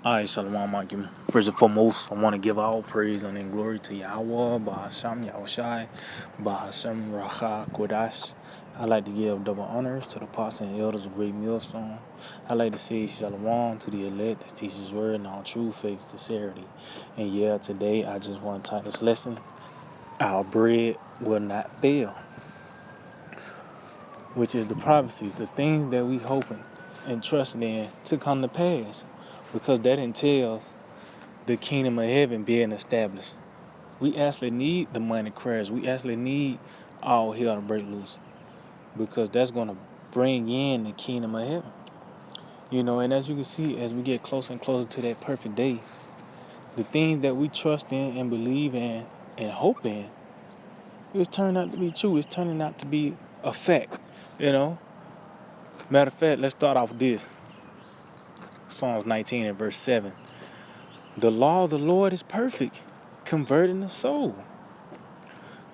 Alright, Shalom Akim. First and foremost, I want to give all praise and glory to Yahweh, Bahasham Yahushai, Bahasham Racha Kodash. I like to give double honors to the apostles and elders of Great Millstone. I like to say Shalom to the elect that teach His word in all true faith and sincerity. And yeah, today I just want to title this lesson, Our Bread Will Not Fail, which is the prophecies, the things that we hoping and trusting in to come to pass, because that entails the kingdom of heaven being established. We actually need the money crash. We actually need all hell to break loose, because that's going to bring in the kingdom of heaven. And as you can see, as we get closer and closer to that perfect day, the things that we trust in and believe in and hope in, it's turning out to be true. It's turning out to be a fact. Matter of fact, let's start off with this. Psalms 19 and verse 7. The law of the Lord is perfect, converting the soul.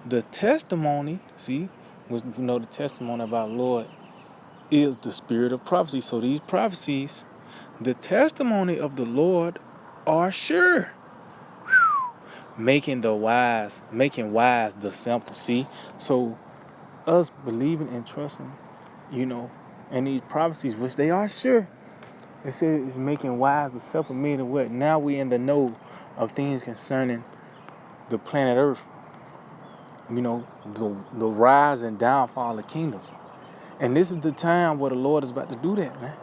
The testimony, the testimony about Lord is the spirit of prophecy. So these prophecies, the testimony of the Lord are sure, making wise the simple. So us believing and trusting, in these prophecies, which they are sure, it says it's making wise the simple, meaning what? Now we in the know of things concerning the planet Earth. The rise and downfall of kingdoms. And this is the time where the Lord is about to do that, man.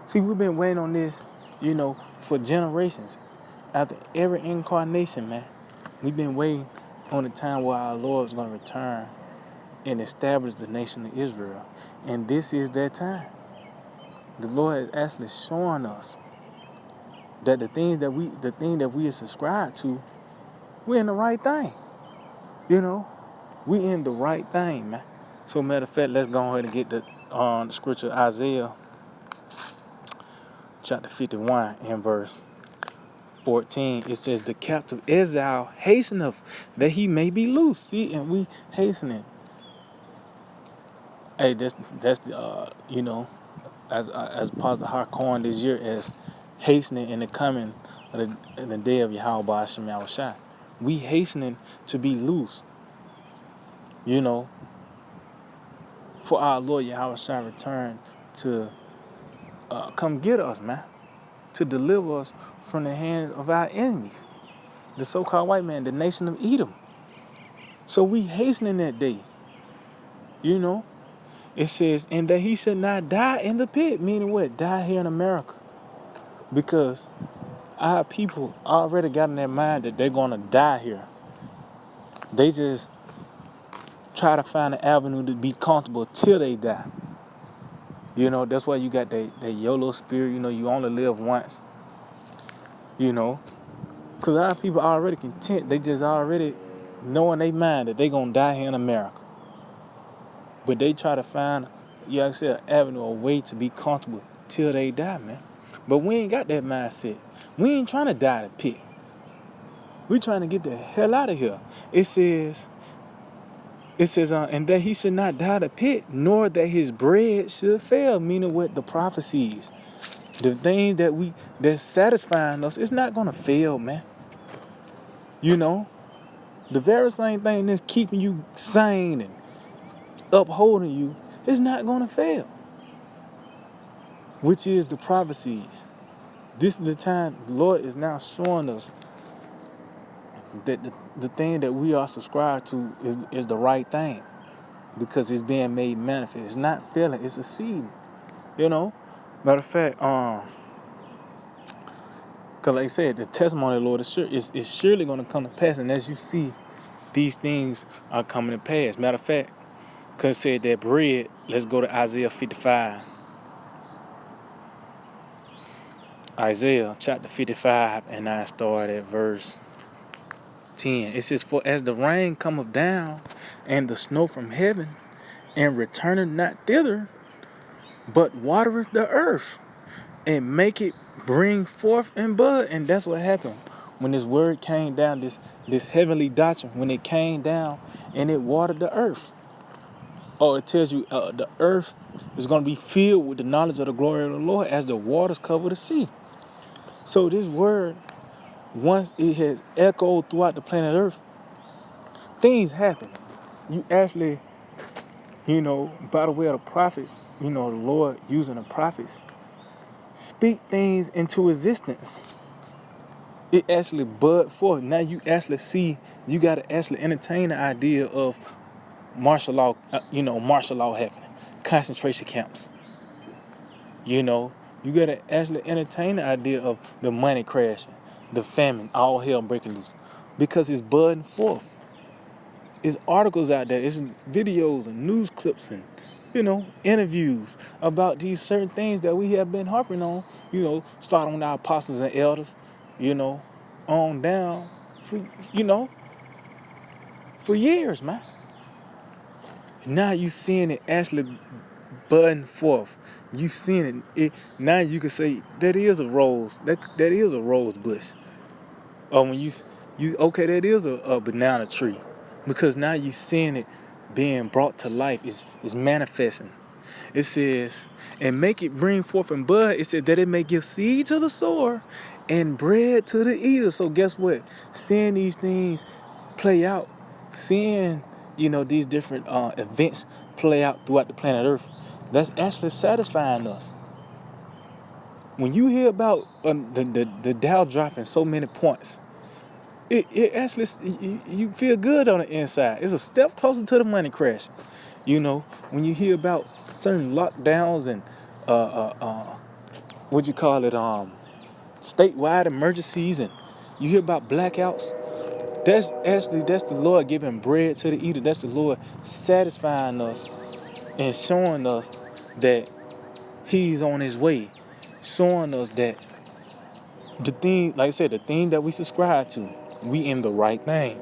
See, we've been waiting on this, for generations. After every incarnation, man, we've been waiting on the time where our Lord is going to return and establish the nation of Israel. And this is that time. The Lord is actually showing us that the thing that we are subscribed to, we're in the right thing. We in the right thing, man. So matter of fact, let's go ahead and get the scripture, Isaiah chapter 51 and verse 14. It says, the captive exile hasteneth that he may be loose. See, and we hastening. Hey, that's as Pastor Hart coined this year as hastening in the coming of the day of Yahweh Hashem Yahushai. We hastening to be loose. For our Lord Yahushua return to come get us, man, to deliver us from the hand of our enemies, the so-called white man, the nation of Edom. So we hastening that day. It says, and that he should not die in the pit, meaning what? Die here in America. Because our people already got in their mind that they're going to die here. They just try to find an avenue to be comfortable till they die. That's why you got that YOLO spirit, you only live once. Because our people are already content. They just already know in their mind that they're going to die here in America. But they try to find, an avenue, a way to be comfortable till they die, man. But we ain't got that mindset. We ain't trying to die in the pit. We trying to get the hell out of here. It says, and that he should not die in the pit, nor that his bread should fail, meaning what? The prophecies. The things that's satisfying us, it's not going to fail, man. The very same thing that's keeping you sane and upholding you, it's not going to fail. Which is the prophecies. This is the time the Lord is now showing us that the thing that we are subscribed to is the right thing. Because it's being made manifest. It's not failing, it's a seed. Matter of fact, because like I said, the testimony of the Lord is surely going to come to pass. And as you see, these things are coming to pass. Matter of fact, because it said that bread, let's go to Isaiah 55. Isaiah chapter 55, and I start at verse 10. It says, for as the rain cometh down, and the snow from heaven, and returneth not thither, but watereth the earth, and make it bring forth and bud. And that's what happened when this word came down, this heavenly doctrine, when it came down and it watered the earth. It tells you the earth is going to be filled with the knowledge of the glory of the Lord as the waters cover the sea. So this word, once it has echoed throughout the planet Earth, things happen. You actually, by the way of the prophets, the Lord using the prophets, speak things into existence. It actually bud forth. Now you actually see, you got to actually entertain the idea of martial law happening, concentration camps. You got to actually entertain the idea of the money crashing, the famine, all hell breaking loose, because it's budding forth. It's articles out there, it's videos and news clips and, interviews about these certain things that we have been harping on, starting with our apostles and elders, on down for years, man. Now you seeing it actually budding forth. You seeing it. Now you can say that is a rose. That is a rose bush. Or when you okay, that is a banana tree, because now you seeing it being brought to life. It's manifesting. It says, and make it bring forth and bud. It said that it may give seed to the sower and bread to the eater. So guess what? Seeing these things play out, seeing these different events play out throughout the planet Earth, that's actually satisfying us. When you hear about the Dow dropping so many points, it actually, you feel good on the inside. It's a step closer to the money crash. When you hear about certain lockdowns and statewide emergencies, and you hear about blackouts, that's the Lord giving bread to the eater. That's the Lord satisfying us and showing us that He's on His way, showing us that the thing, like I said, the thing that we subscribe to, we in the right thing.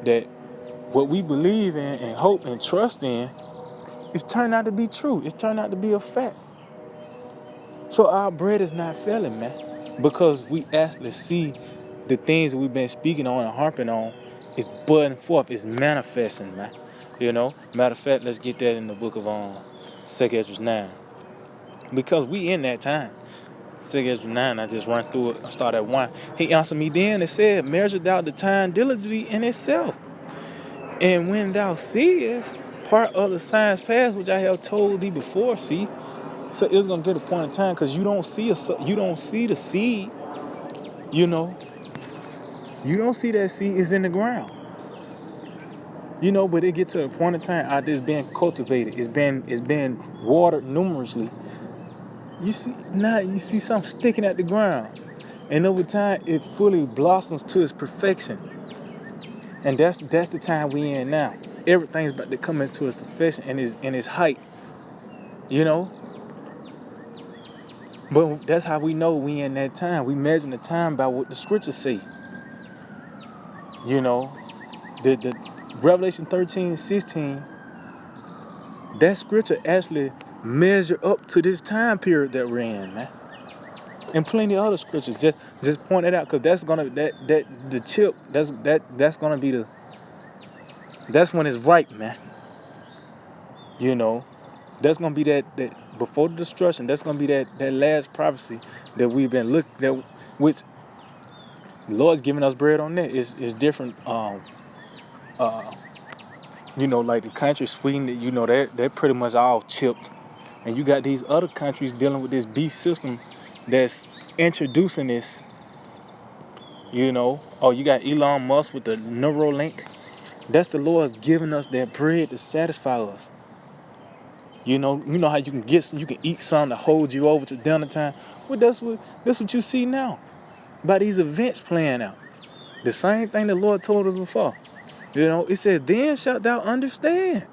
That what we believe in and hope and trust in, it's turned out to be true. It's turned out to be a fact. So our bread is not failing, man, because we actually see the things that we've been speaking on and harping on is budding forth, is manifesting, man. Matter of fact, let's get that in the book of 2 Ezra 9, because we in that time. 2 Ezra 9, I just run through it. I start at 1. He answered me then and said, measure thou the time diligently in itself. And when thou seest part of the signs past, which I have told thee before, see. So it's gonna get a point in time, because you don't see the seed. You don't see that seed is in the ground. But it get to a point in time out there, it's being cultivated. It's been watered numerously. You see something sticking at the ground, and over time it fully blossoms to its perfection. And that's the time we in now. Everything's about to come into its perfection and its height. But that's how we know we in that time. We measure the time by what the scriptures say. The Revelation 13:16, that scripture actually measure up to this time period that we're in, man. And plenty of other scriptures. Just point it out, because that's gonna the chip. That's gonna be that's when it's right, man. That's gonna be that before the destruction. That's gonna be that last prophecy that we've been which the Lord's giving us bread on that. Is different. Like the country Sweden, they're pretty much all chipped, and you got these other countries dealing with this beast system that's introducing this. You got Elon Musk with the Neuralink. That's the Lord's giving us that bread to satisfy us. You know how you can eat something to hold you over to dinner time. Well, that's what you see now by these events playing out. The same thing the Lord told us before. It said, then shalt thou understand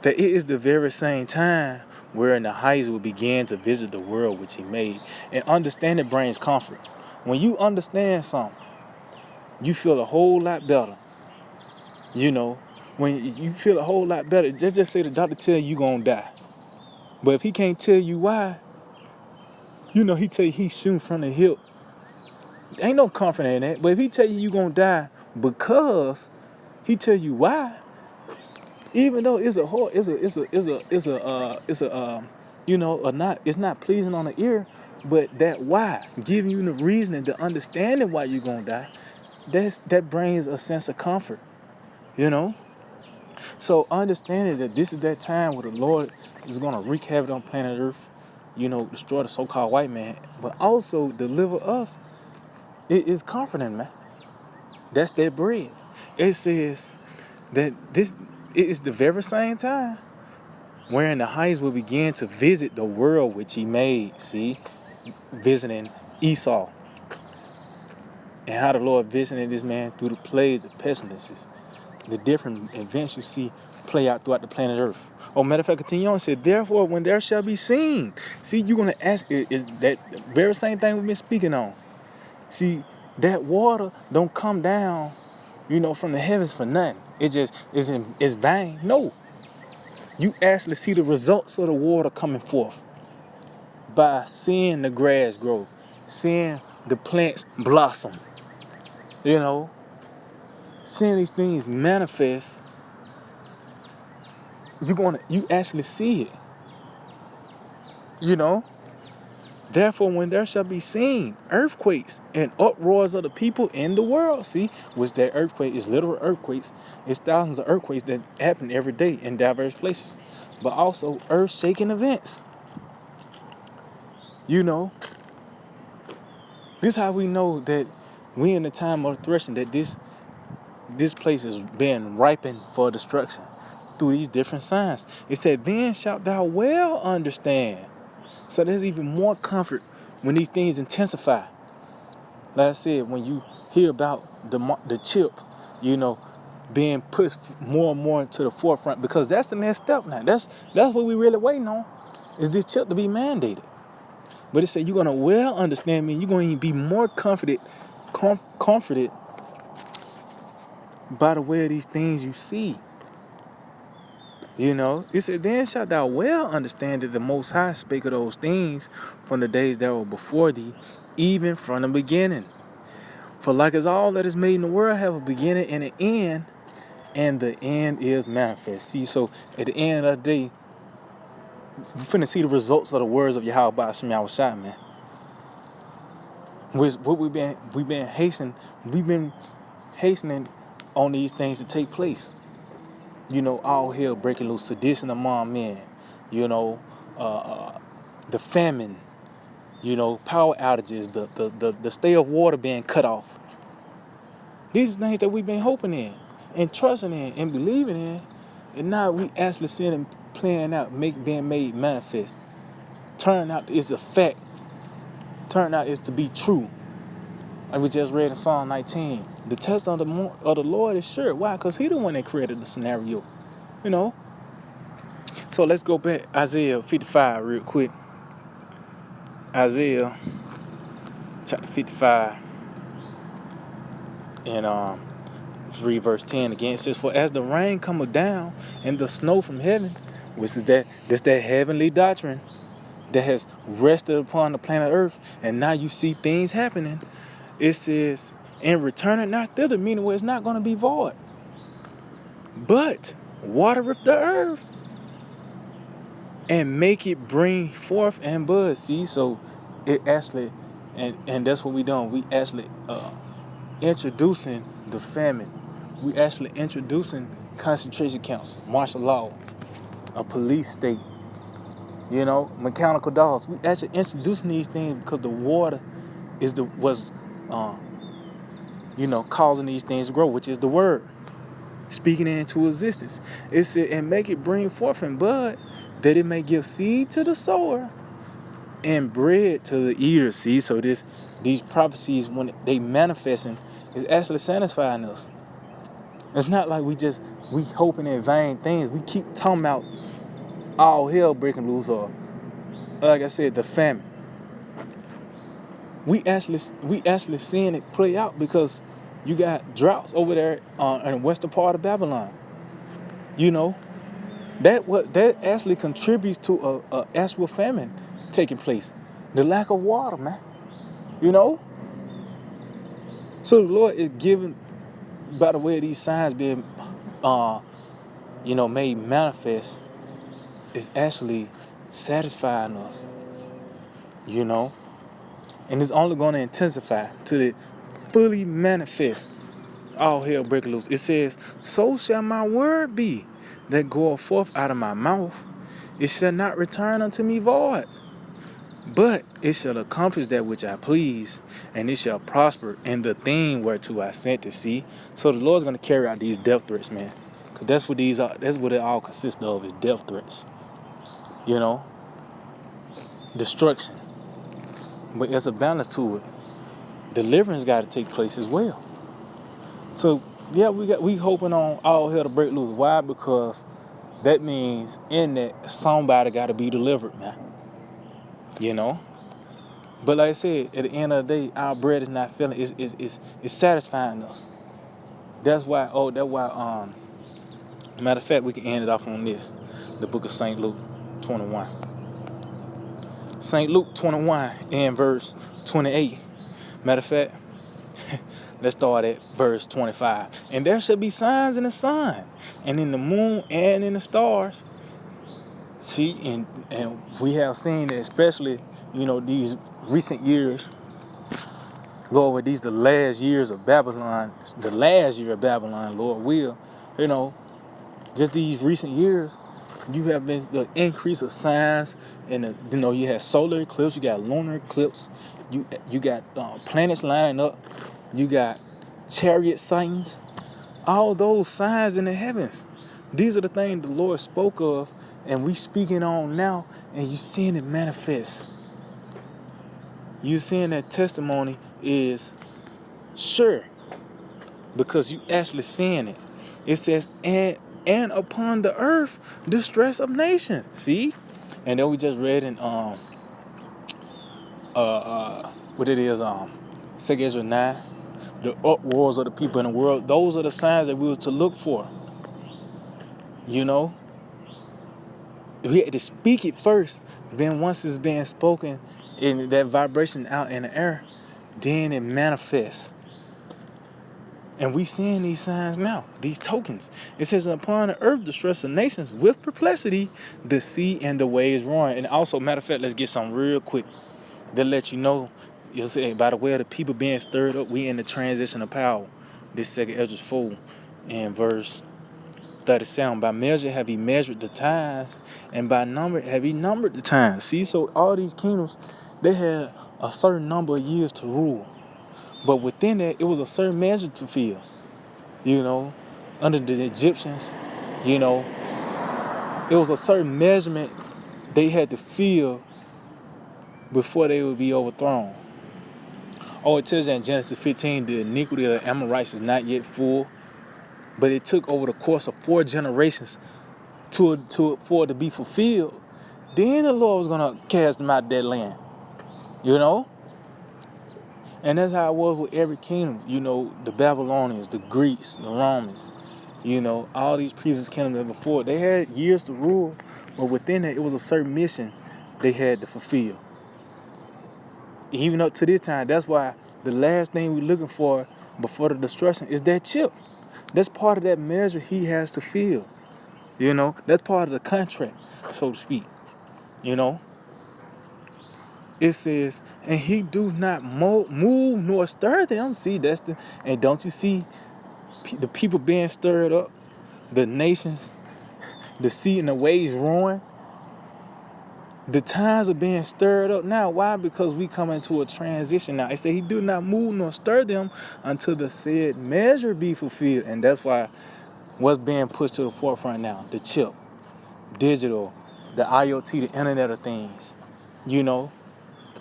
that it is the very same time wherein the heights will begin to visit the world which He made. And understanding brings comfort. When you understand something, you feel a whole lot better. When you feel a whole lot better, just say the doctor tell you gonna die. But if he can't tell you why, he tell you he's shooting from the hip. Ain't no comfort in that. But if he tell you gonna die because he tell you why, even though it's not pleasing on the ear, But that why, giving you the reason and the understanding why you're gonna die, that brings a sense of comfort, you know. So understanding that this is that time where the Lord is gonna wreak havoc on planet Earth, destroy the so-called white man, but also deliver us. It is comforting, man. That's that bread. It says that it is the very same time wherein the highest will begin to visit the world which he made. See, visiting Esau, and how the Lord visited this man through the plagues and pestilences, the different events you see play out throughout the planet Earth. Oh, matter of fact, continue on and said, therefore, when there shall be seen. See, you're going to ask, is that very same thing we've been speaking on. See, that water don't come down, from the heavens for nothing. It just is vain. No. You actually see the results of the water coming forth by seeing the grass grow, seeing the plants blossom, seeing these things manifest. You actually see it. Therefore, when there shall be seen earthquakes and uproars of the people in the world, see, which that earthquake is literal earthquakes. It's thousands of earthquakes that happen every day in diverse places, but also earth-shaking events. This is how we know that we in the time of threshing, that this place is being ripened for destruction through these different signs. It said, then shalt thou well understand. So there's even more comfort when these things intensify. Like I said, when you hear about the chip, being pushed more and more into the forefront, because that's the next step now. That's what we really waiting on, is this chip to be mandated. But it said you're gonna well understand me. You're going to be more comforted by the way of these things you see. It said, then shalt thou well understand that the Most High spake of those things from the days that were before thee, even from the beginning. For like as all that is made in the world have a beginning and an end, and the end is manifest. See, so at the end of the day, we're finna see the results of the words of Yahweh Ba'ashem Yahushua, man. What we've been hastening on these things to take place. All hell breaking loose, sedition among men, the famine, power outages, the stay of water being cut off. These are things that we've been hoping in and trusting in and believing in, and now we actually seeing them playing out, being made manifest. Turn out it's a fact. Turn out it's to be true. Like we just read in Psalm 19. The test of the Lord is sure. Why? Because He the one that created the scenario. So let's go back Isaiah 55 real quick. Isaiah chapter 55 and let's read verse 10 again. It says, for as the rain cometh down and the snow from heaven, which is that heavenly doctrine that has rested upon the planet Earth, and now you see things happening. It says, and return it not thither, meaning where it's not going to be void, but watereth the earth and make it bring forth and bud. See, so it actually, and that's what we doing. We actually introducing the famine. We actually introducing concentration camps, martial law, a police state, mechanical dogs. We actually introducing these things because the water was causing these things to grow, which is the word, speaking it into existence. It said, and make it bring forth and bud, that it may give seed to the sower and bread to the eater. See, so these prophecies, when they manifesting, is actually satisfying us. It's not like we hoping in vain things. We keep talking about all hell breaking loose, or like I said, the famine. We actually seeing it play out because you got droughts over there in the western part of Babylon. That actually contributes to a actual famine taking place. The lack of water, man. So the Lord is giving, by the way of these signs being made manifest, is actually satisfying us. And it's only going to intensify till it fully manifests. All hell break loose. It says, so shall my word be that goeth forth out of my mouth. It shall not return unto me void, but it shall accomplish that which I please, and it shall prosper in the thing whereto I sent to see. So the Lord's going to carry out these death threats, man. Because that's what these are. That's what it all consists of, is death threats. You know, destruction. But there's a balance to it. Deliverance got to take place as well. So yeah, we hoping on all hell to break loose. Why? Because that means in that somebody got to be delivered, man. You know. But like I said, at the end of the day, our bread is not filling. It's satisfying us. That's why. Matter of fact, we can end it off on this. The book of St. Luke 21. St. Luke 21 and verse 28. Matter of fact, let's start at verse 25. And there shall be signs in the sun, and in the moon, and in the stars. See, and we have seen that, especially, these recent years. Lord, with these the last years of Babylon, the last year of Babylon, Lord will, just these recent years, you have been the increase of signs, and you had solar eclipse, you got lunar eclipse, you got planets lining up, you got chariot sightings, all those signs in the heavens. These are the things the Lord spoke of, and we speaking on now, and you seeing it manifest. You seeing that testimony is sure, because you actually seeing it. It says, and upon the earth, distress of nations. See? And then we just read in what it is, 2 Ezra 9, the uproars of the people in the world. Those are the signs that we were to look for. We had to speak it first. Then once it's being spoken, and that vibration out in the air, then it manifests. And we seeing these signs now, these tokens. It says, upon the earth distress of nations with perplexity, the sea and the waves roaring. And also, matter of fact, let's get something real quick. They'll let you know, you'll say, by the way of the people being stirred up, we in the transition of power. This 2 Ezra 4 and verse 37. By measure have he measured the times, and by number have he numbered the times. See, so all these kingdoms, they had a certain number of years to rule. But within that, it was a certain measure to fill. Under the Egyptians, it was a certain measurement they had to fill before they would be overthrown. Oh, it tells you in Genesis 15, the iniquity of the Amorites is not yet full, but it took over the course of 4 generations for it to be fulfilled. Then the Lord was going to cast them out of that land. And that's how it was with every kingdom. The Babylonians, the Greeks, the Romans, all these previous kingdoms before, they had years to rule, but within it was a certain mission they had to fulfill. Even up to this time, that's why the last thing we're looking for before the destruction is that chip. That's part of that measure he has to fill. That's part of the contract, so to speak. It says, and he do not move nor stir them. See, and don't you see the people being stirred up? The nations, the sea and the waves roaring. The times are being stirred up now. Why? Because we come into a transition now. It said he do not move nor stir them until the said measure be fulfilled. And that's why what's being pushed to the forefront now, the chip, digital, the IoT, the Internet of Things,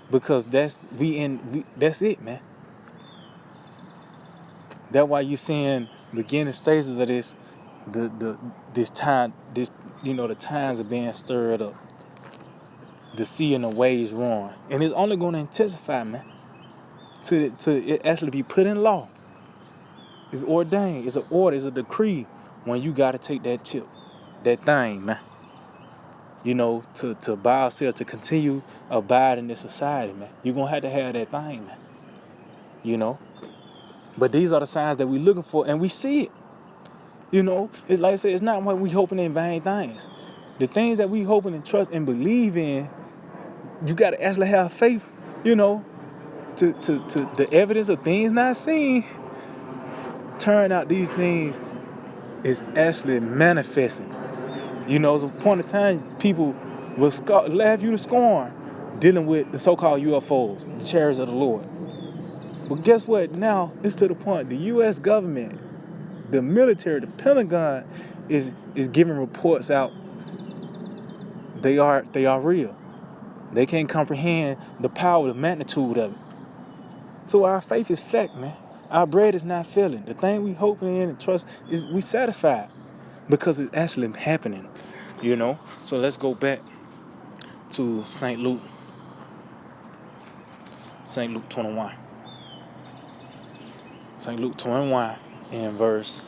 because that's it, man. That's why you seeing beginning stages of this, the times are being stirred up, the sea and the waves roaring, and it's only going to intensify, man, to it actually be put in law. It's ordained. It's an order. It's a decree when you got to take that chip, that thing, man. To buy ourselves, to continue abiding in this society, man. You're going to have that thing, man. But these are the signs that we're looking for, and we see it. It's like I said, it's not what we hoping in vain things. The things that we hoping and trust and believe in, you got to actually have faith, to the evidence of things not seen, turn out these things is actually manifesting. You know, there's a point of time people will laugh you to scorn dealing with the so-called UFOs, the chariots of the Lord. But guess what? Now it's to the point the U.S. government, the military, the Pentagon is giving reports out. They are real. They can't comprehend the power, the magnitude of it. So our faith is fact, man. Our bread is not failing. The thing we hope in and trust is we satisfied because it's actually happening. You know. So let's go back to St. Luke 21. St. Luke 21 in verse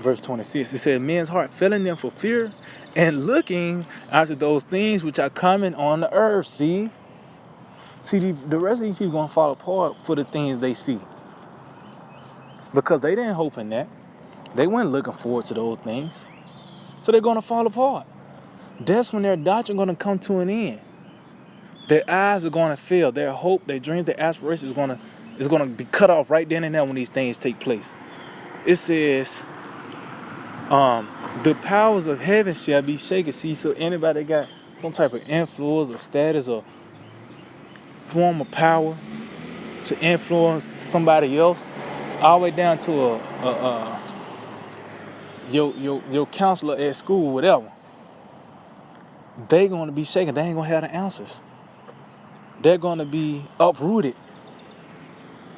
26. It said, men's heart failing them for fear and looking after those things which are coming on the earth. See, the rest of these people going to fall apart for the things they see. Because they didn't hope in that. They weren't looking forward to those things. So they're going to fall apart. That's when their doctrine going to come to an end. Their eyes are going to fail. Their hope, their dreams, their aspirations is going to be cut off right then and there when these things take place. It says, the powers of heaven shall be shaken. See, so anybody got some type of influence or status or form of power to influence somebody else, all the way down to your counselor at school, whatever, they going to be shaken. They ain't going to have the answers. They're going to be uprooted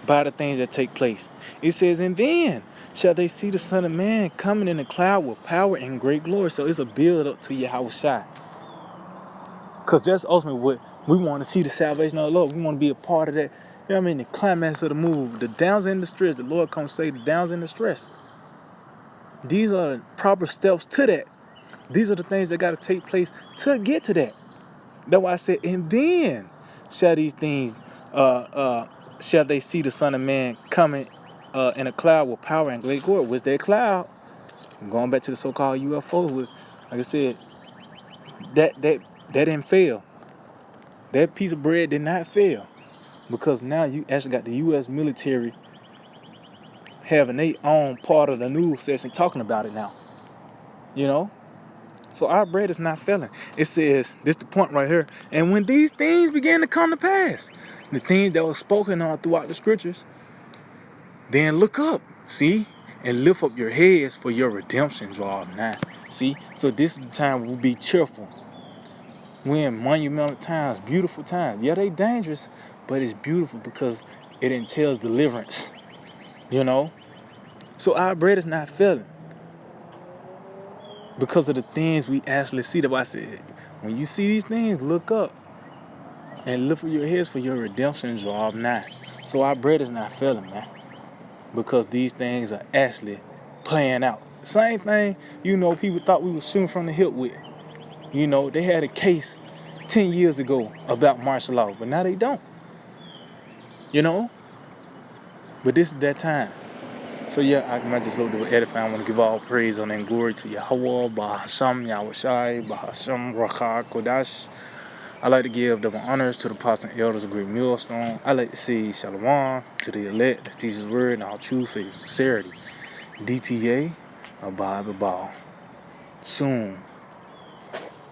by the things that take place. It says, and then shall they see the Son of Man coming in a cloud with power and great glory. So it's a build up to Yahushua. Because that's ultimately what we want to see, the salvation of the Lord. We want to be a part of that. You know what I mean? The climax of the move, the downs in distress. The Lord comes say the downs in distress. These are the proper steps to that. These are the things that got to take place to get to that. That's why I said, and then shall these things, shall they see the Son of Man coming in a cloud with power and great glory. Which that cloud, going back to the so-called UFO, was, like I said, that didn't fail. That piece of bread did not fail. Because now you actually got the U.S. military having their own part of the news session talking about it now. You know? So our bread is not failing. It says, this the point right here. And when these things began to come to pass, the things that were spoken on throughout the scriptures, then look up, see, and lift up your heads, for your redemption draweth nigh. See, so this is the time we'll be cheerful. We're in monumental times, beautiful times. Yeah, they dangerous, but it's beautiful because it entails deliverance. You know? So our bread is not failing because of the things we actually see. That's why I said, when you see these things, look up and lift up your heads, for your redemption draweth nigh. So our bread is not failing, man, because these things are actually playing out. Same thing, you know, people thought we were shooting from the hip with. You know, they had a case 10 years ago about martial law, but now they don't. You know? But this is that time. So yeah, I might just do edify. I want to give all praise and glory to Yahweh, Bahasham, Yahushai, Bahasham, Rakha, Kodash. I like to give double honors to the apostles and elders of Great Millstone. I like to say Shalom to the elect that teach His word in all truth, faith, and sincerity. DTA, abide the ball. Soon,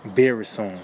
very soon.